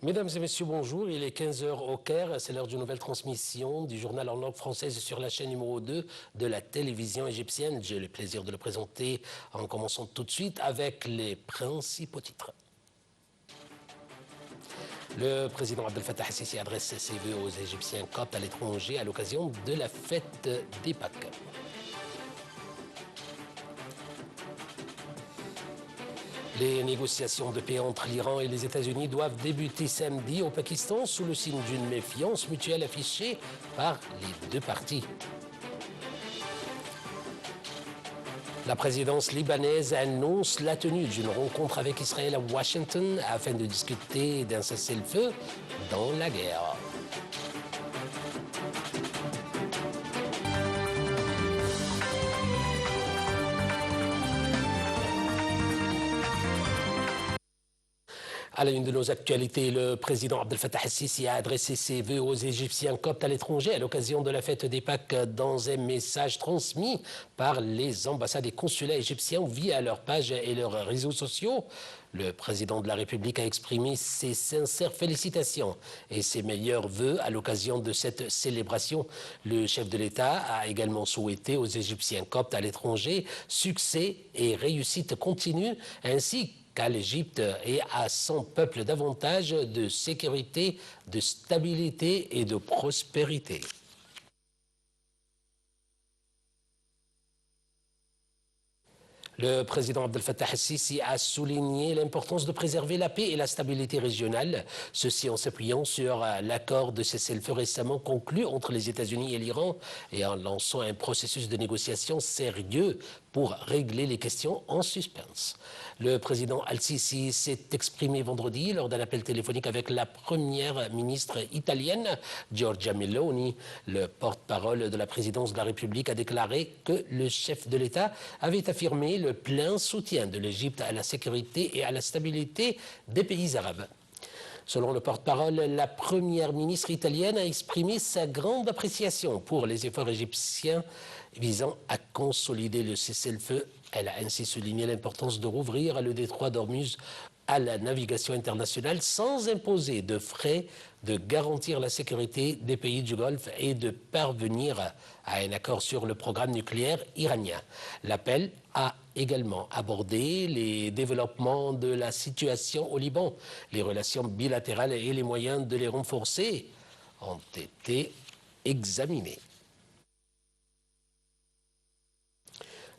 Mesdames et messieurs, bonjour. Il est 15 heures au Caire. C'est l'heure d'une nouvelle transmission du journal en langue française sur la chaîne numéro 2 de la télévision égyptienne. J'ai le plaisir de le présenter en commençant tout de suite avec les principaux titres. Le président Abdel Fattah el-Sisi adresse ses vœux aux Égyptiens coptes à l'étranger à l'occasion de la fête des Pâques. Les négociations de paix entre l'Iran et les États-Unis doivent débuter samedi au Pakistan sous le signe d'une méfiance mutuelle affichée par les deux parties. La présidence libanaise annonce la tenue d'une rencontre avec Israël à Washington afin de discuter d'un cessez-le-feu dans la guerre. À la une de nos actualités, le président Abdel Fattah el-Sisi a adressé ses vœux aux Égyptiens coptes à l'étranger à l'occasion de la fête des Pâques dans un message transmis par les ambassades et consulats égyptiens via leurs pages et leurs réseaux sociaux. Le président de la République a exprimé ses sincères félicitations et ses meilleurs vœux à l'occasion de cette célébration. Le chef de l'État a également souhaité aux Égyptiens coptes à l'étranger succès et réussite continue, ainsi qu'à l'Égypte et à son peuple davantage de sécurité, de stabilité et de prospérité. Le président Abdel Fattah el-Sisi a souligné l'importance de préserver la paix et la stabilité régionale, ceci en s'appuyant sur l'accord de cessez-le-feu récemment conclu entre les États-Unis et l'Iran et en lançant un processus de négociation sérieux pour régler les questions en suspens. Le président al-Sisi s'est exprimé vendredi lors d'un appel téléphonique avec la première ministre italienne, Giorgia Meloni. Le porte-parole de la présidence de la République a déclaré que le chef de l'État avait affirmé le plein soutien de l'Égypte à la sécurité et à la stabilité des pays arabes. Selon le porte-parole, la première ministre italienne a exprimé sa grande appréciation pour les efforts égyptiens visant à consolider le cessez-le-feu. Elle a ainsi souligné l'importance de rouvrir le détroit d'Ormuz à la navigation internationale sans imposer de frais, de garantir la sécurité des pays du Golfe et de parvenir à un accord sur le programme nucléaire iranien. L'appel a également abordé les développements de la situation au Liban. Les relations bilatérales et les moyens de les renforcer ont été examinés.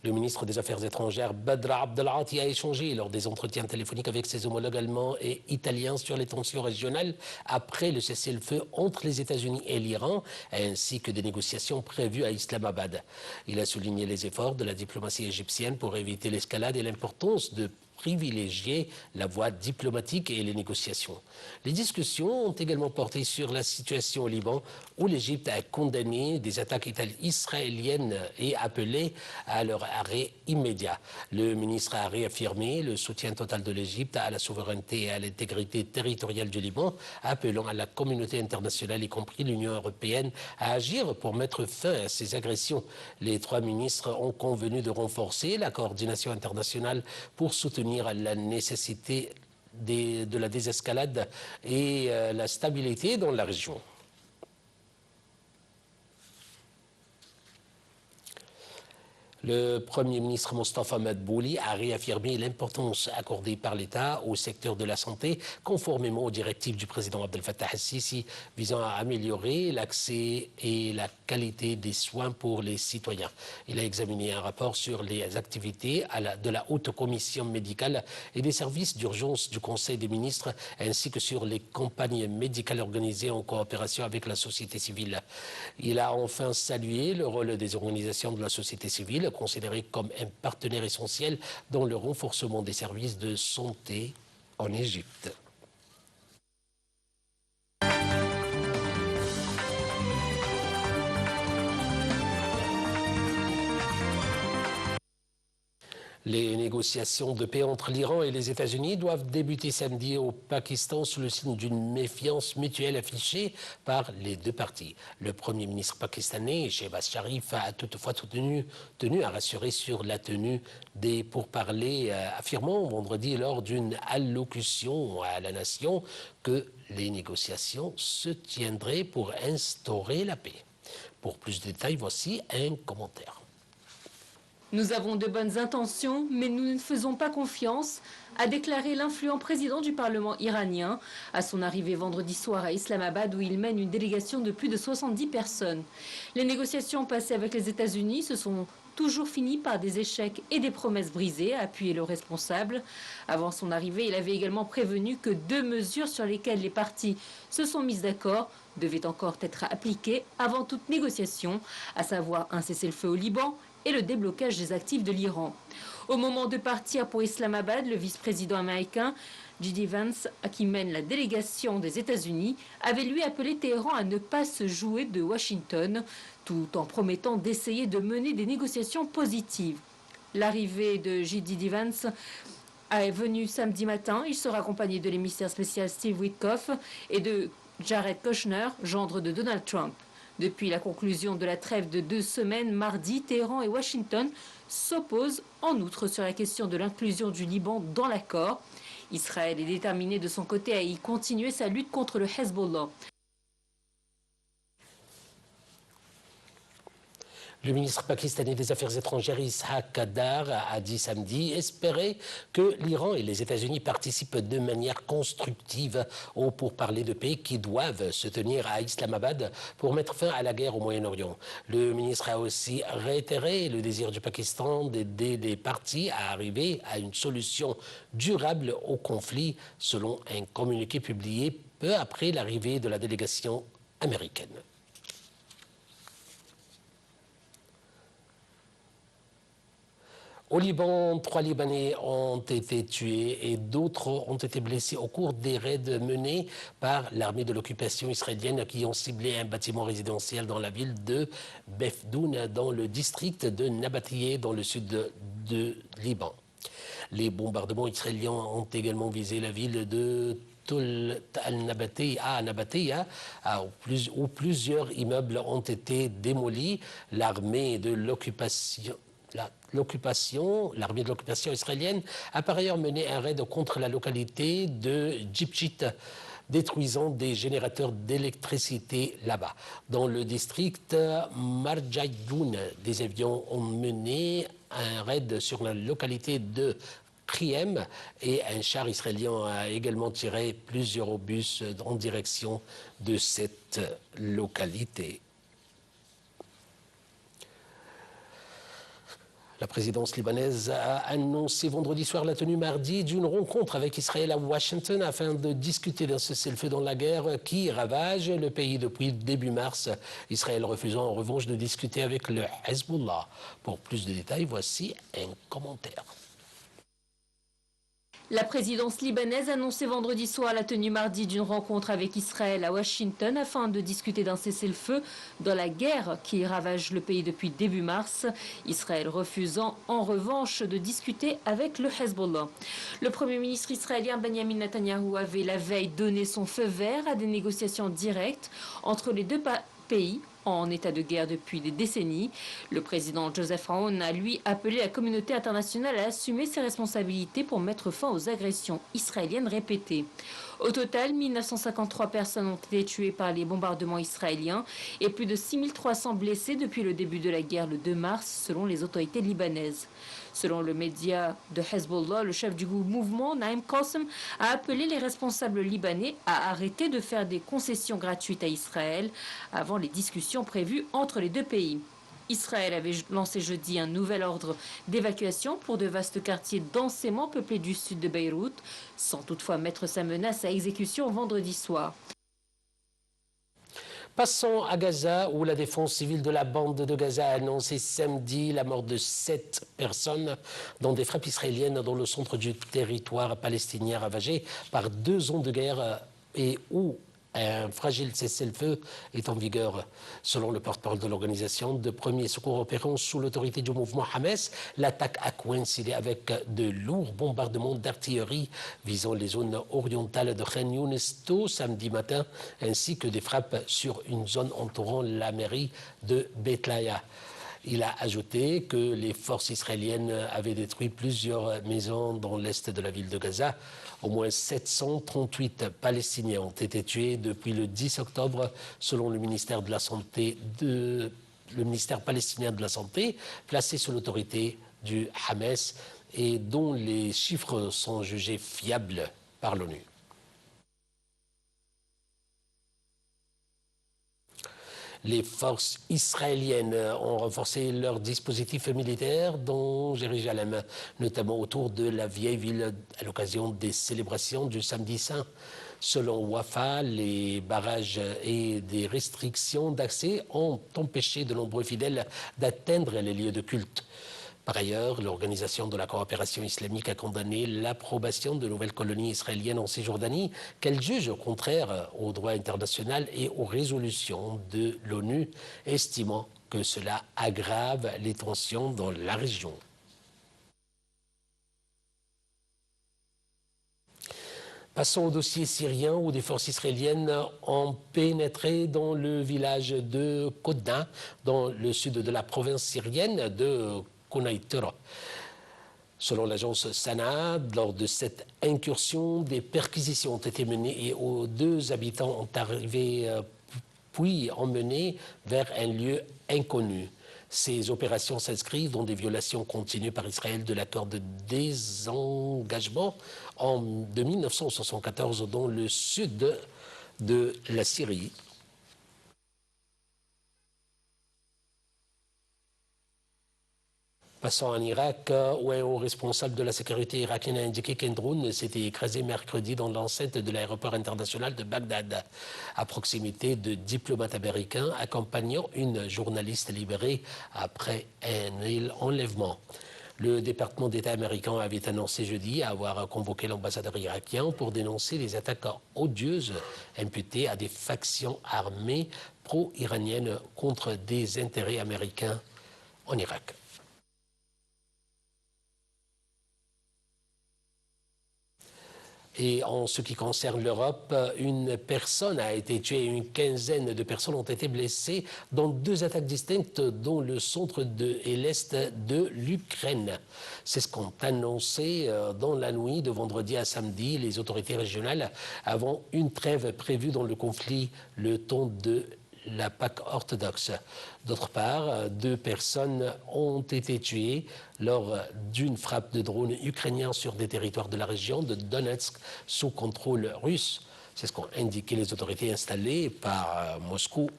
Le ministre des Affaires étrangères, Badr Abdelati, a échangé lors des entretiens téléphoniques avec ses homologues allemands et italiens sur les tensions régionales après le cessez-le-feu entre les États-Unis et l'Iran, ainsi que des négociations prévues à Islamabad. Il a souligné les efforts de la diplomatie égyptienne pour éviter l'escalade et l'importance de privilégier la voie diplomatique et les négociations. Les discussions ont également porté sur la situation au Liban, où l'Égypte a condamné des attaques israéliennes et appelé à leur arrêt immédiat. Le ministre a réaffirmé le soutien total de l'Égypte à la souveraineté et à l'intégrité territoriale du Liban, appelant à la communauté internationale, y compris l'Union européenne, à agir pour mettre fin à ces agressions. Les trois ministres ont convenu de renforcer la coordination internationale pour soutenir la nécessité de la désescalade et la stabilité dans la région. Le Premier ministre Mostafa Madbouli a réaffirmé l'importance accordée par l'État au secteur de la santé, conformément aux directives du président Abdel Fattah el-Sisi visant à améliorer l'accès et la qualité des soins pour les citoyens. Il a examiné un rapport sur les activités de la Haute Commission médicale et des services d'urgence du Conseil des ministres, ainsi que sur les campagnes médicales organisées en coopération avec la société civile. Il a enfin salué le rôle des organisations de la société civile, considéré comme un partenaire essentiel dans le renforcement des services de santé en Égypte. Les négociations de paix entre l'Iran et les États-Unis doivent débuter samedi au Pakistan sous le signe d'une méfiance mutuelle affichée par les deux parties. Le Premier ministre pakistanais, Shehbaz Sharif, a toutefois tenu à rassurer sur la tenue des pourparlers, affirmant vendredi lors d'une allocution à la nation que les négociations se tiendraient pour instaurer la paix. Pour plus de détails, voici un commentaire. Nous avons de bonnes intentions, mais nous ne faisons pas confiance, a déclaré l'influent président du Parlement iranien à son arrivée vendredi soir à Islamabad où il mène une délégation de plus de 70 personnes. Les négociations passées avec les États-Unis se sont toujours finies par des échecs et des promesses brisées, a appuyé le responsable. Avant son arrivée, il avait également prévenu que 2 mesures sur lesquelles les parties se sont mises d'accord devaient encore être appliquées avant toute négociation, à savoir un cessez-le-feu au Liban et le déblocage des actifs de l'Iran. Au moment de partir pour Islamabad, le vice-président américain J.D. Vance, qui mène la délégation des États-Unis, avait lui appelé Téhéran à ne pas se jouer de Washington, tout en promettant d'essayer de mener des négociations positives. L'arrivée de J.D. Vance est venue samedi matin. Il sera accompagné de l'émissaire spécial Steve Witkoff et de Jared Kushner, gendre de Donald Trump. Depuis la conclusion de la trêve de 2 semaines, mardi, Téhéran et Washington s'opposent en outre sur la question de l'inclusion du Liban dans l'accord. Israël est déterminé de son côté à y continuer sa lutte contre le Hezbollah. Le ministre pakistanais des Affaires étrangères Ishaq Dar a dit samedi espérer que l'Iran et les États-Unis participent de manière constructive aux pourparlers de paix qui doivent se tenir à Islamabad pour mettre fin à la guerre au Moyen-Orient. Le ministre a aussi réitéré le désir du Pakistan d'aider les parties à arriver à une solution durable au conflit, selon un communiqué publié peu après l'arrivée de la délégation américaine. Au Liban, 3 Libanais ont été tués et d'autres ont été blessés au cours des raids menés par l'armée de l'occupation israélienne qui ont ciblé un bâtiment résidentiel dans la ville de Befdoun, dans le district de Nabatiyeh, dans le sud de Liban. Les bombardements israéliens ont également visé la ville de Nabatiyeh, où plusieurs immeubles ont été démolis. L'armée de l'occupation israélienne a par ailleurs mené un raid contre la localité de Djibchit, détruisant des générateurs d'électricité là-bas. Dans le district Marjayoun, des avions ont mené un raid sur la localité de Kriem et un char israélien a également tiré plusieurs obus en direction de cette localité. La présidence libanaise a annoncé vendredi soir la tenue mardi d'une rencontre avec Israël à Washington afin de discuter d'un cessez-le-feu dans la guerre qui ravage le pays depuis début mars. Israël refusant en revanche de discuter avec le Hezbollah. Pour plus de détails, voici un commentaire. La présidence libanaise a annoncé vendredi soir la tenue mardi d'une rencontre avec Israël à Washington afin de discuter d'un cessez-le-feu dans la guerre qui ravage le pays depuis début mars. Israël refusant en revanche de discuter avec le Hezbollah. Le Premier ministre israélien Benjamin Netanyahou avait la veille donné son feu vert à des négociations directes entre les deux pays en état de guerre depuis des décennies. Le président Joseph Aoun a lui appelé la communauté internationale à assumer ses responsabilités pour mettre fin aux agressions israéliennes répétées. Au total, 1953 personnes ont été tuées par les bombardements israéliens et plus de 6300 blessés depuis le début de la guerre le 2 mars, selon les autorités libanaises. Selon le média de Hezbollah, le chef du mouvement, Naim Qassem, a appelé les responsables libanais à arrêter de faire des concessions gratuites à Israël avant les discussions prévues entre les deux pays. Israël avait lancé jeudi un nouvel ordre d'évacuation pour de vastes quartiers densément peuplés du sud de Beyrouth, sans toutefois mettre sa menace à exécution vendredi soir. Passons à Gaza, où la défense civile de la bande de Gaza a annoncé samedi la mort de 7 personnes dans des frappes israéliennes dans le centre du territoire palestinien ravagé par 2 zones de guerre et où un fragile cessez-le-feu est en vigueur. Selon le porte-parole de l'organisation de premiers secours opérant sous l'autorité du mouvement Hamas, l'attaque a coïncidé avec de lourds bombardements d'artillerie visant les zones orientales de Khan Younis tôt samedi matin, ainsi que des frappes sur une zone entourant la mairie de Betlaya. Il a ajouté que les forces israéliennes avaient détruit plusieurs maisons dans l'est de la ville de Gaza. Au moins 738 Palestiniens ont été tués depuis le 10 octobre, selon le ministère de la Santé le ministère palestinien de la Santé, placé sous l'autorité du Hamas et dont les chiffres sont jugés fiables par l'ONU. Les forces israéliennes ont renforcé leur dispositif militaire dans Jérusalem, notamment autour de la vieille ville à l'occasion des célébrations du Samedi Saint. Selon Wafa, les barrages et des restrictions d'accès ont empêché de nombreux fidèles d'atteindre les lieux de culte. Par ailleurs, l'Organisation de la coopération islamique a condamné l'approbation de nouvelles colonies israéliennes en Cisjordanie qu'elle juge contraire au droit international et aux résolutions de l'ONU, estimant que cela aggrave les tensions dans la région. Passons au dossier syrien où des forces israéliennes ont pénétré dans le village de Kodna, dans le sud de la province syrienne de Konaïtera. Selon l'agence Sana, lors de cette incursion, des perquisitions ont été menées et 2 habitants ont arrivé puis emmenés vers un lieu inconnu. Ces opérations s'inscrivent dans des violations continues par Israël de l'accord de désengagement de 1974 dans le sud de la Syrie. Passons en Irak, où un haut responsable de la sécurité irakienne a indiqué qu'un drone s'était écrasé mercredi dans l'enceinte de l'aéroport international de Bagdad, à proximité de diplomates américains accompagnant une journaliste libérée après un enlèvement. Le département d'État américain avait annoncé jeudi avoir convoqué l'ambassadeur irakien pour dénoncer les attaques odieuses imputées à des factions armées pro-iraniennes contre des intérêts américains en Irak. Et en ce qui concerne l'Europe, une personne a été tuée et une quinzaine de personnes ont été blessées dans 2 attaques distinctes dans le centre et l'est de l'Ukraine. C'est ce qu'ont annoncé dans la nuit de vendredi à samedi les autorités régionales avant une trêve prévue dans le conflit le temps de la Pâque orthodoxe. D'autre part, 2 personnes ont été tuées lors d'une frappe de drone ukrainien sur des territoires de la région de Donetsk sous contrôle russe. C'est ce qu'ont indiqué les autorités installées par Moscou.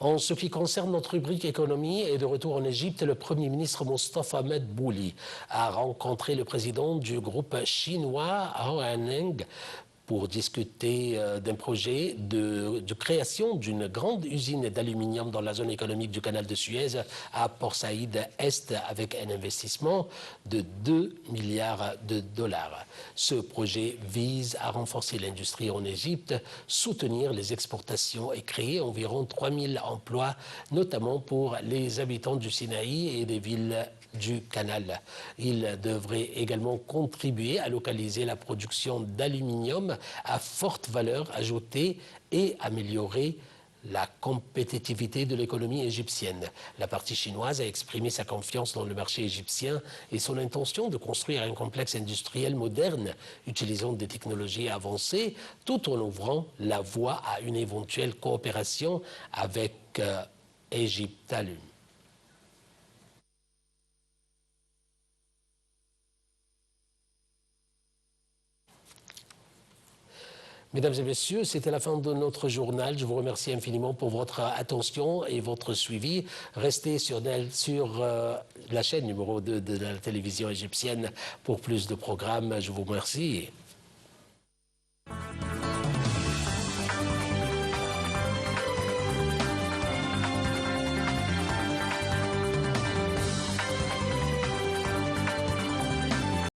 En ce qui concerne notre rubrique économie et de retour en Égypte, le Premier ministre Mostafa Medbouli a rencontré le président du groupe chinois Hoaneng pour discuter d'un projet de création d'une grande usine d'aluminium dans la zone économique du canal de Suez à Port Saïd Est avec un investissement de 2 milliards de dollars. Ce projet vise à renforcer l'industrie en Égypte, soutenir les exportations et créer environ 3000 emplois, notamment pour les habitants du Sinaï et des villes du canal. Il devrait également contribuer à localiser la production d'aluminium à forte valeur ajoutée et améliorer la compétitivité de l'économie égyptienne. La partie chinoise a exprimé sa confiance dans le marché égyptien et son intention de construire un complexe industriel moderne utilisant des technologies avancées tout en ouvrant la voie à une éventuelle coopération avec Egyptalum. Mesdames et messieurs, c'était la fin de notre journal. Je vous remercie infiniment pour votre attention et votre suivi. Restez sur la chaîne numéro 2 de la télévision égyptienne pour plus de programmes. Je vous remercie.